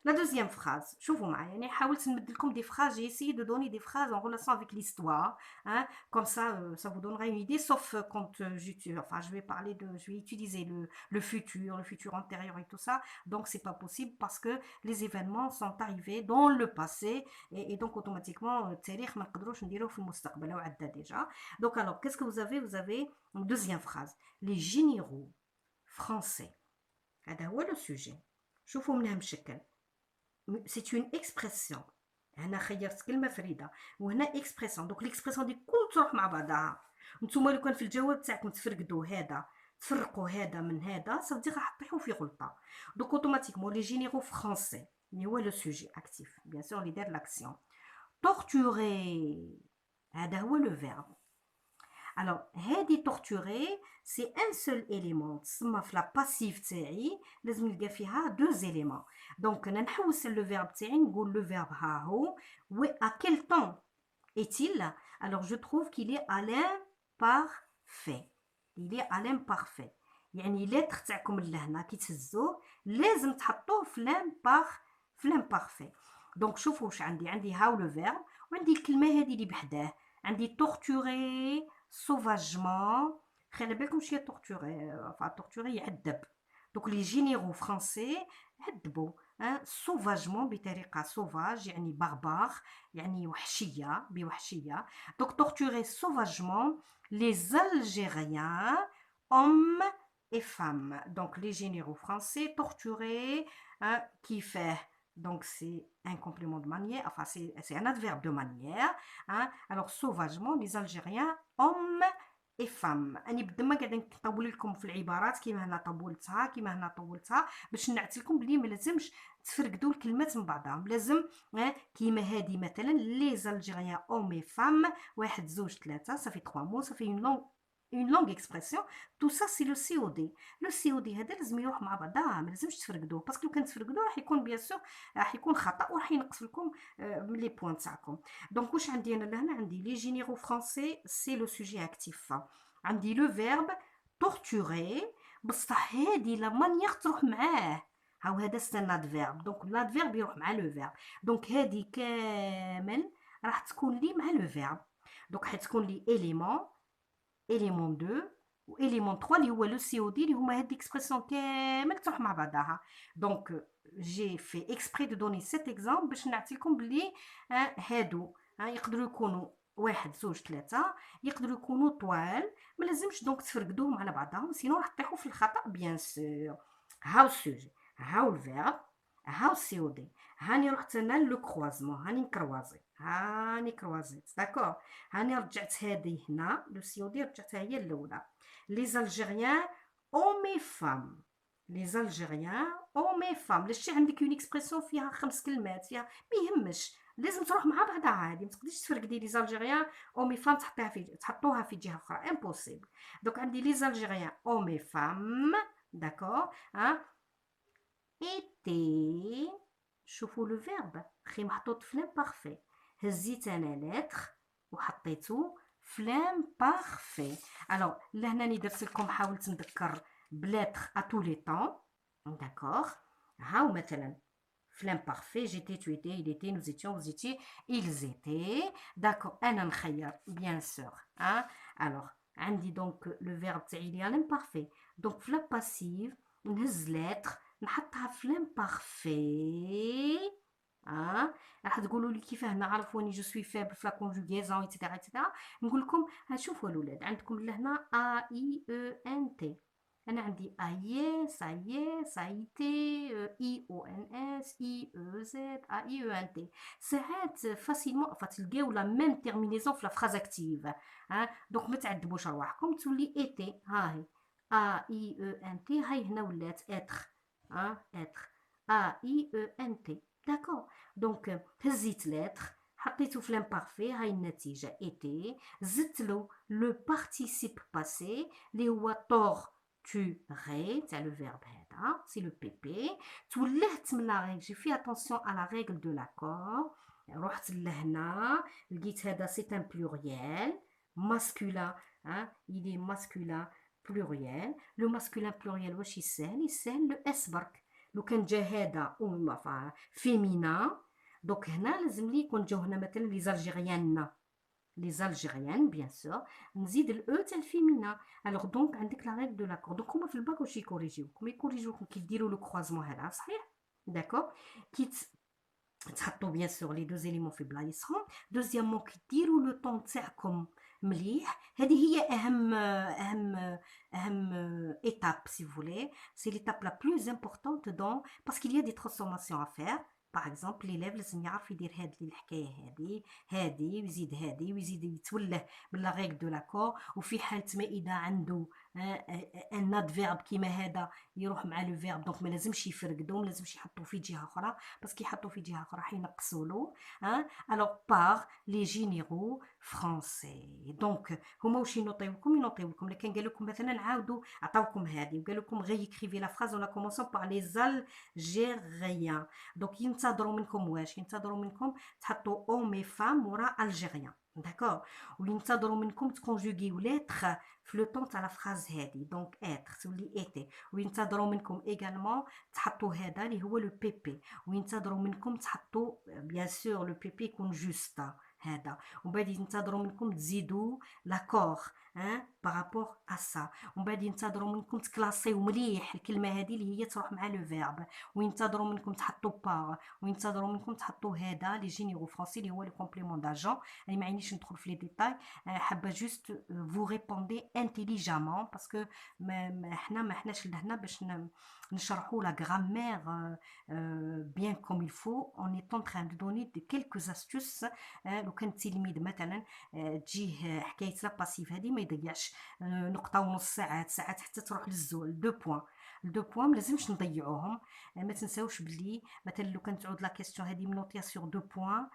La deuxième phrase, شوفوا معايا يعني حاولت نمد لكم des phrases, j'ai essayé de donner des phrases en relation avec l'histoire, hein, comme ça vous donnera une idée, sauf quand enfin, je vais utiliser le futur antérieur et tout ça, donc c'est pas possible parce que les événements sont arrivés dans le passé et donc automatiquement التاريخ ما نقدروش نديروه في المستقبل وعدى déjà. Donc alors, qu'est-ce que vous avez une deuxième phrase, les généraux français, هذا هو le sujet. شوفوا منها مشكل. C'est une expression. هنا خيرت كلمة فريدة وهنا اكسبريسيون، دونك ليكسبريسيون دي كل تروح مع بعضها. نتوما لو كان في الجواب تاعكم تفرقدوا هذا، تفرقوا هذا من هذا، صافي راح تطيحوا في غلطة. دونك اوتوماتيكمون لي جينيرو فرونسي اللي هو لو سوجي اكتيف بيان سور اللي دار لاكسيون. تورتوري هذا هو لو فيرب. Alors, هادي torturer, c'est un seul élément. تسمى في la passive تاعي لازم نلقى فيها deux éléments. Donc, أنا نحوس le verbe تاعي نقول le verbe ها هو. À quel temps est-il? Alors, je trouve qu'il est à l'imparfait. Il est à l'imparfait. يعني lettre تاعكم لهنا كي تهزوه لازم تحطوه في l'imparfait. Donc, شوفوا واش عندي هاو le verbe وعندي الكلمة هذه اللي بحداه. عندي torturer sauvagement. خلي بالكم شي torturer, enfin torturer يعذب. Donc les généraux français عذبوا sauvagement بطريقة sauvage يعني barbare يعني وحشية بوحشية. Donc torturer sauvagement les Algériens hommes et femmes. Donc les généraux français torturer qui fait, donc c'est un complément de manière, enfin c'est un adverbe de manière. Alors sauvagement les Algériens hommes et femmes. أنا بدل ما قاعدة نطول لكم في العبارات كيما هنا طولتها كيما هنا طولتها باش نعت لكم بلي ما لازمش تفرقدوا الكلمات من بعضهم. لازم كيما هذه مثلا les Algériens hommes et femmes واحد زوج ثلاثة صافي 3 mots صافي une longue expression. Tout ça c'est le COD. Le COD هذا لازم يروح مع بعضها ما لازمش تفرقدوه باسكو لو كان تفرقدوه راح يكون بيان سور راح يكون خطا وراح ينقص لكم من لي بوين تاعكم. دونك واش عندي انا لهنا عندي لي جينيرو فرونسي سي لو سوجي اكتيف. عندي لو فيرب torturer بصح هادي لا مانيير تروح معاه. هاو هذا سي ان ادفيرب دونك الادفيرب يروح مع لو فيرب. دونك هادي كامل راح تكون لي مع لو فيرب. دونك حتكون لي élément 2 و élément 3 اللي هو لو سي او دي اللي هما هاد الاكسبرسيون كامل تروح مع بعضها. دونك جي في اكسبري دو دوني سيت اكزامبل باش نعطيكم بلي هادو يقدروا يكونوا واحد زوج ثلاثة، يقدروا يكونوا طوال، ما لازمش دونك تفرقدوهم على بعضهم سينو راح تطيحوا في الخطأ بيان سور. هاو السوجي، هاو الفيرب، هاو السي او دي. هاني رحت انا لو كروازمون، هاني نكروازي، هاني كروازيت داكور. هاني رجعت هذه هنا لو سي او دي رجعتها هي الاولى. لي زالجيريان اومي فام، لي زالجيريان اومي فام. لاش عندك اون اكسبرسيون فيها 5 كلمات فيها ما يهمش لازم تروح مع بعضها عادي، ما تقدريش تفرقدي لي زالجيريان اومي فام تحطوها في جهه اخرى امبوسيبل. دونك عندي لي زالجيريان اومي فام داكور. ايتي شوفوا لو فيرب خي محطوط في لامبارفي، هزيت انا لتر وحطيتو في لامبارفي. الوغ لهنا راني درت لكم حاولت نذكر بلاتر ا تو لي طون داكوغ. هاو مثلا في لامبارفي جيتي tu étais il était nous étions vous étiez ils étaient داكوغ. انا نخير بيان سور الوغ عندي دونك لو فيرب تاعي لي لامبارفي دونك في لا باسيف نهز لتر نحطها في لامبارفي. راح تقولوا لي كيفاه نعرف واني جو سوي فابل في لا كونجوغيزون ايتترا ايتترا. نقول لكم شوفوا الاولاد عندكم لهنا ا اي او ان تي، انا عندي اي سايي سايتي اي او ان اس اي او زد اي او ان تي. ساعات فاسيلمون فتلقاو لا ميم تيرمينيزون في لا فراز اكتيف. دونك ما تعذبوش رواحكم تولي ايتي هاهي ا اي او ان تي هاي هنا ولات اتر être A I E N T d'accord. donc هزيت لتر حطيته في l'imparfait هاي النتيجة été. زدت له le participe passé اللي هو torturer تاع le verbe هذا c'est le PP. تولهت من لا règle j'ai fait attention à la règle de l'accord. رحت لهنا لقيت هذا c'est un pluriel masculin il est masculin pluriel. Le masculin pluriel واش يسهل؟ يسهل le S برك لو كان جا هذا فيمينا، دوك هنا لازم لي يكون جاو هنا مثلا لي زالجيريان، لي زالجيريان بيان سور، نزيد الاو تاع الفيمينا. الوغ دونك عندك لا ريغل دو لاكور. دونك هما في الباك واش يكوريجيوكم؟ يكوريجيوكم كي ديروا لو كروازمون هذا، صحيح؟ داكور. كي تحطوا بيان سور لي دو زيليمون في بلايصهم. دوزيامون كي ديروا لو طون تاعكم مليح، هذه هي اهم étape si vous voulez. C'est l'étape la plus importante dans parce qu'il y a des transformations à faire. باغ اكزومبل ليليف لازم يعرف يدير هاد الحكايه هادي ويزيد هادي ويزيد يتوله من لا ريغ دو لاكور. وفي حاله ما اذا عنده ان ادفيرب كيما هذا يروح مع لو فيرب، دونك ما لازمش يفرقدو، ما لازمش يحطو في جهه اخرى، باسكو يحطو في جهه اخرى راح ينقصوا له. الوغ باغ لي جينيرو فرونسي. دونك هما واش ينوطيو لكم لكن قال لكم مثلا عاودوا عطاوكم هذه وقال لكم غير يكريفي لا فراز ولا كومونسون باغ لي زالجيريان. دونك ينتظروا منكم واش؟ ينتظروا منكم تحطوا او مي فام ورا الجيريان، داكور. وينتظروا منكم تكونجوغيو لتر في لو طون تاع لا فراز هذه، دونك اتر تولي ايتي. وينتظروا منكم ايغالمون تحطوا هذا اللي هو لو بي بي. وينتظروا منكم تحطوا بيان سور لو بي بي يكون جوستا هذا. ومن بعد ينتظروا منكم تزيدوا لاكور بارابور ا سا. ومن بعد ينتظروا منكم تكلاسيو مليح الكلمه هذه اللي هي تروح مع لو فيرب. وينتظروا منكم تحطوا باغ. وينتظروا منكم تحطوا هذا لي جينيرو فرونسي اللي هو لو كومبليمون داجون. انا ما عينيش ندخل في لي ديتاي، حابه جوست فو ريبوندي انتيليجامون باسكو ما حناش لهنا باش نشرحوا لا غرامير bien comme il faut. On est en train de donner quelques astuces. لو كان التلميذ مثلا تجيه حكايه لا باسيف هذه ما يضيعش نقطه ونص، ساعات حتى تروح للزول. دو بوين، الدو بوين ما لازمش نضيعوهم. ما تنساوش بلي مثلا لو كان تعود لا كيسيون هذه منوطيه سور دو بوين،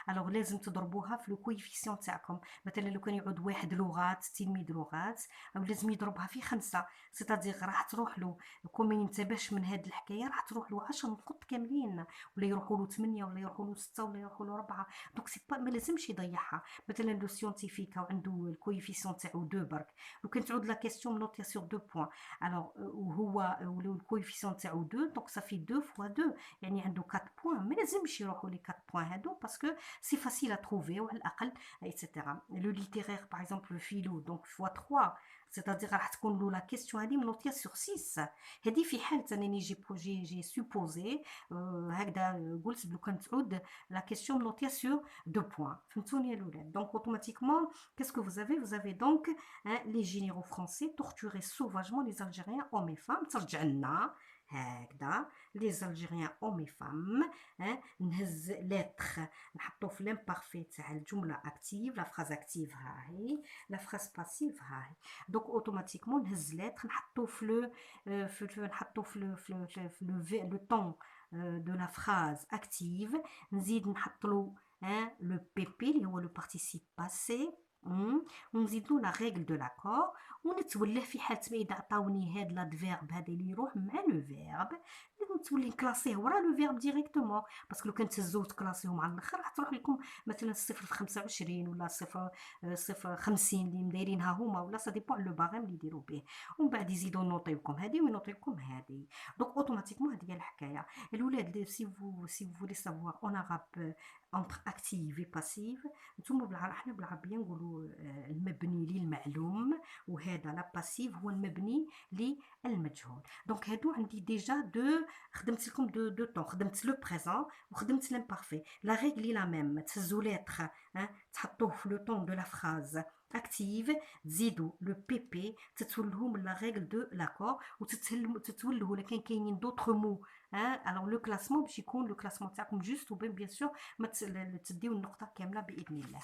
الوغ لازم تضربوها في لو كويفيسيون تاعكم. مثلا لو كان يعود واحد لغات، تلميذ لغات، او لازم يضربها في 5، سيتادير راح تروح له كون ما ينتبهش من هذه الحكايه راح تروح له 10 نقط كاملين، ولا يروحوا له 8 ولا يروحوا له 6 ولا يروحوا له 4. دونك سي با ما لازمش يضيعها. مثلا لو سيونتيفيك وعنده الكويفيسيون تاعو 2 برك، لو كان تعود لا كيسيون منوطيه سور 2 بوين، الوغ وهو الكويفيسيون تاعو 2، دونك صافي 2 فوا 2 يعني عنده 4 بوين. ما لازمش يروحوا لي 4 بوين هادو باسكو سي فاسيل ا تروفي وعلى الاقل ايتترا. لو ليتيرير باغ اكزومبل الفيلو دونك فوا 3، سيتادير راح تكون له لا كيسيون هذه منوطيه سور 6. هذه في حاله انني جي سوبوزي هكذا قلت بلو كان تعود لا كيسيون منوطيه سور 2 بوين. فهمتوني يا الاولاد؟ دونك اوتوماتيكمون كاسكو vous avez donc les généraux français torturaient sauvagement les Algériens hommes et femmes. ترجع لنا هكذا لي زالجيريان اومي فام. نهز لتر نحطو في لامبارفي تاع الجمله اكتيف، لا فراز اكتيف هاهي، لا فراز باسيف هاهي. دونك اوتوماتيكمون نهز لتر نحطو في لو نحطو في لو طون دو لا فراز اكتيف. نزيد نحطلو لو بي بي اللي هو لو بارتيسيب باسي. ونزيدو لا ريغل دو لاكور. ونتوله في حالة ما إذا عطاوني هاد لادفيرب هذا اللي يروح مع لو فيرب، نتولي نكلاسيه ورا لو فيرب ديريكتومون. باسكو لو كان تهزوه تكلاسيهم على الاخر راح تروح لكم مثلا 0 في 25 ولا 0 في 50 اللي مدايرينها هما، ولا سا ديبون لو باغيم اللي يديروا به. ومن بعد يزيدوا نوطيوكم هذه وينوطيوكم هذه. دونك اوتوماتيكمون هذه هي الحكايه الاولاد. سي فولي سافوار اون عرب entre active et passive. نتوما احنا بالعربيه نقولوا المبني للمعلوم، وهذا لا باسيف هو المبني للمجهول. دونك هادو عندي ديجا خدمت لكم دو طون، خدمت لو بريزون وخدمت لامبارفي. لا ريغلي لا ميم، تهزو لتر تحطوه في لو طون دو لا فراز اكتيف، تزيدوا لو بي بي، تتولهو من لا ريغل دو لاكور، وتتولهو لكن كاينين دوطخ مو. الوغ لو كلاسمون باش يكون لو كلاسمون تاعكم جوست، وبين بيان سور ما تديو النقطه كامله باذن الله.